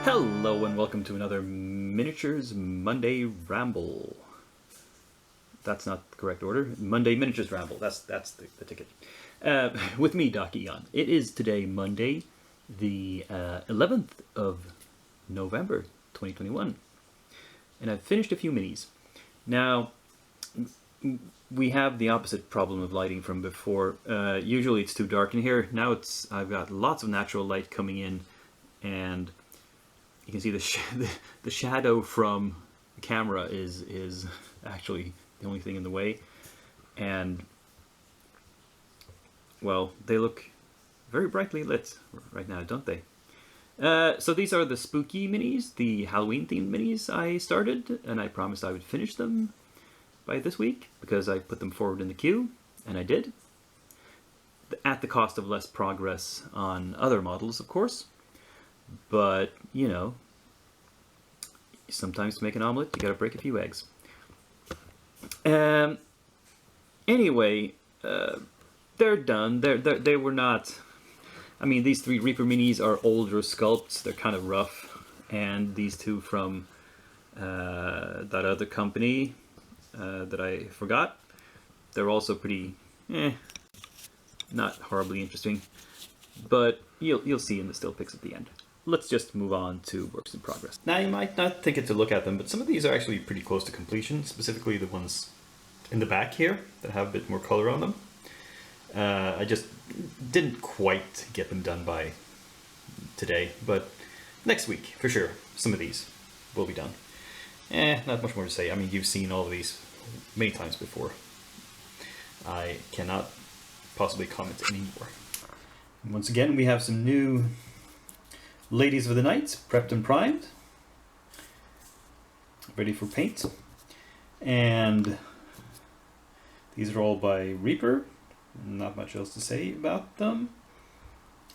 Hello and welcome to another Miniatures Monday Ramble. That's not the correct order. Monday Miniatures Ramble. That's the ticket. With me, Doc Eon. It is today Monday, the 11th of November, 2021. And I've finished a few minis. Now, we have the opposite problem of lighting from before. Usually it's too dark in here. Now I've got lots of natural light coming in, and you can see the shadow from the camera is actually the only thing in the way, and well, they look very brightly lit right now, don't they? So these are the spooky minis, the Halloween themed minis I started, and I promised I would finish them by this week because I put them forward in the queue, and I did, at the cost of less progress on other models, of course. But, you know, sometimes to make an omelet, you gotta break a few eggs. Anyway, they're done. They were not... I mean, these three Reaper minis are older sculpts. They're kind of rough. And these two from that other company that I forgot, they're also pretty... not horribly interesting. But you'll see in the still pics at the end. Let's just move on to works in progress. Now, you might not think it to look at them, but some of these are actually pretty close to completion, specifically the ones in the back here that have a bit more color on them. I just didn't quite get them done by today, but next week, for sure, some of these will be done. Not much more to say. I mean, you've seen all of these many times before. I cannot possibly comment anymore. Once again, we have some new Ladies of the Night, prepped and primed, ready for paint. And these are all by Reaper. Not much else to say about them.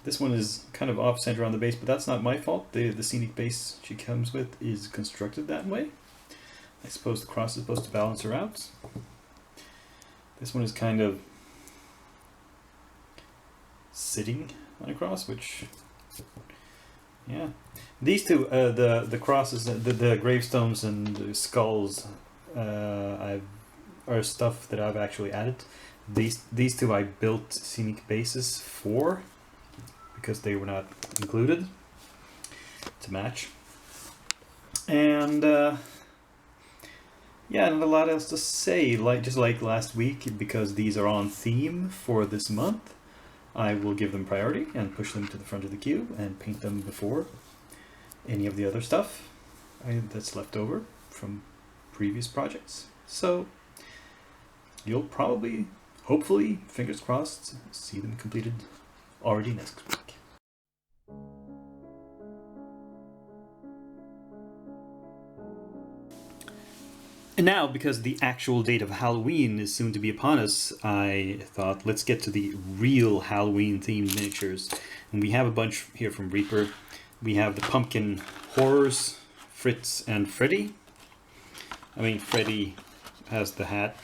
This one is kind of off center on the base, but that's not my fault. The scenic base she comes with is constructed that way. I suppose the cross is supposed to balance her out. This one is kind of sitting on a cross, which... yeah, these two, the crosses, the gravestones and the skulls, are stuff that I've actually added. These two I built scenic bases for because they were not included to match. And yeah, not a lot else to say. Just like last week, because these are on theme for this month, I will give them priority and push them to the front of the queue and paint them before any of the other stuff that's left over from previous projects. So you'll probably, hopefully, fingers crossed, see them completed already next week. And now, because the actual date of Halloween is soon to be upon us, I thought, let's get to the real Halloween-themed miniatures. And we have a bunch here from Reaper. We have the Pumpkin Horrors, Fritz and Freddy. I mean, Freddy has the hat,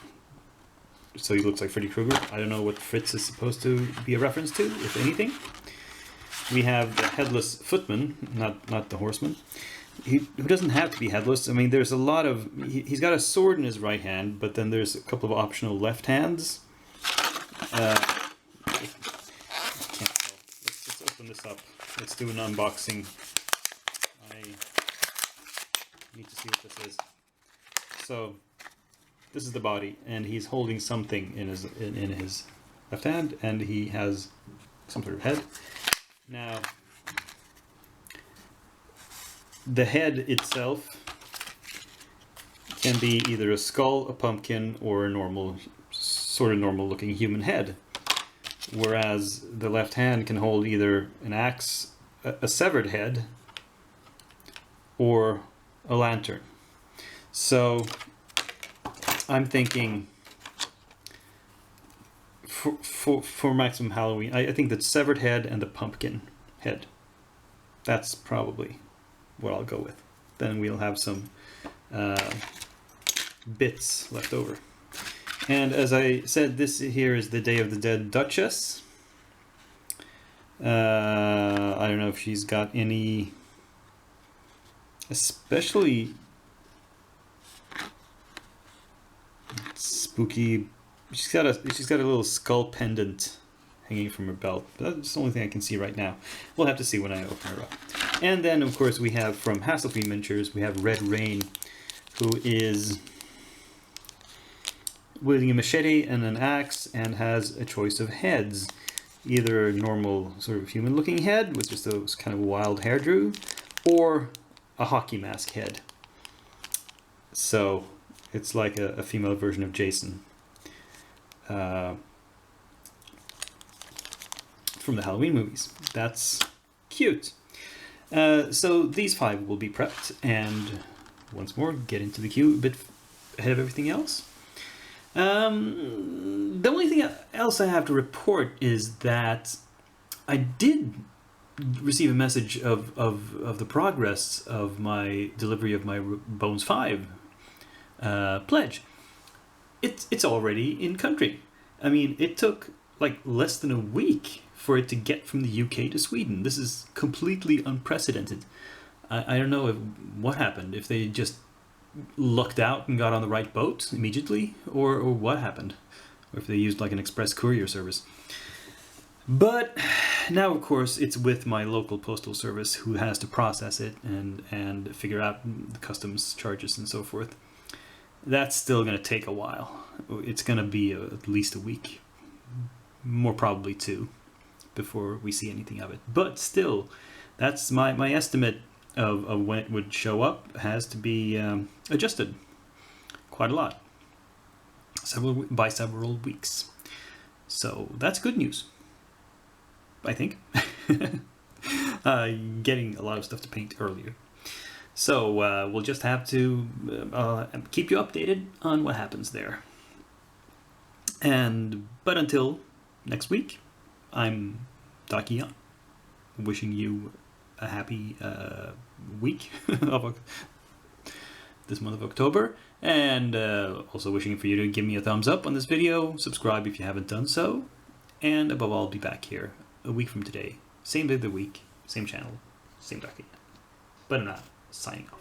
so he looks like Freddy Krueger. I don't know what Fritz is supposed to be a reference to, if anything. We have the Headless Footman, not the Horseman. Who doesn't have to be headless. I mean, there's a lot of... He's got a sword in his right hand, but then there's a couple of optional left hands. I can't tell. Let's open this up. Let's do an unboxing. I need to see what this is. So, this is the body, and he's holding something in his left hand, and he has some sort of head. Now, the head itself can be either a skull, a pumpkin, or a normal looking human head. Whereas the left hand can hold either an axe, a severed head, or a lantern. So I'm thinking for maximum Halloween, I think that severed head and the pumpkin head. That's probably what I'll go with. Then we'll have some bits left over. And as I said, this here is the Day of the Dead Duchess. I don't know if she's got any Especially spooky. She's got a little skull pendant hanging from her belt. That's the only thing I can see right now. We'll have to see when I open her up. And then, of course, we have from Hasselfie Miniatures, we have Red Rain, who is wielding a machete and an axe and has a choice of heads. Either a normal sort of human-looking head with just those kind of wild hairdo, or a hockey mask head. So it's like a female version of Jason from the Halloween movies. That's cute. So these 5 will be prepped, and once more, get into the queue a bit ahead of everything else. The only thing else I have to report is that I did receive a message of the progress of my delivery of my Bones 5 pledge. It's already in country. I mean, it took like less than a week for it to get from the UK to Sweden. This is completely unprecedented. I don't know what happened, if they just lucked out and got on the right boat immediately, or what happened, or if they used like an express courier service. But now, of course, it's with my local postal service, who has to process it and figure out the customs charges and so forth. That's still going to take a while. It's going to be at least a week, more probably 2, before we see anything of it. But still, that's my estimate of when it would show up has to be adjusted quite a lot, by several weeks. So that's good news, I think. Getting a lot of stuff to paint earlier. So we'll just have to keep you updated on what happens there. But until next week, I'm Dakian, wishing you a happy week of this month of October, and also wishing for you to give me a thumbs up on this video, subscribe if you haven't done so, and above all, I'll be back here a week from today, same day of the week, same channel, same Dakian. But I'm not signing off.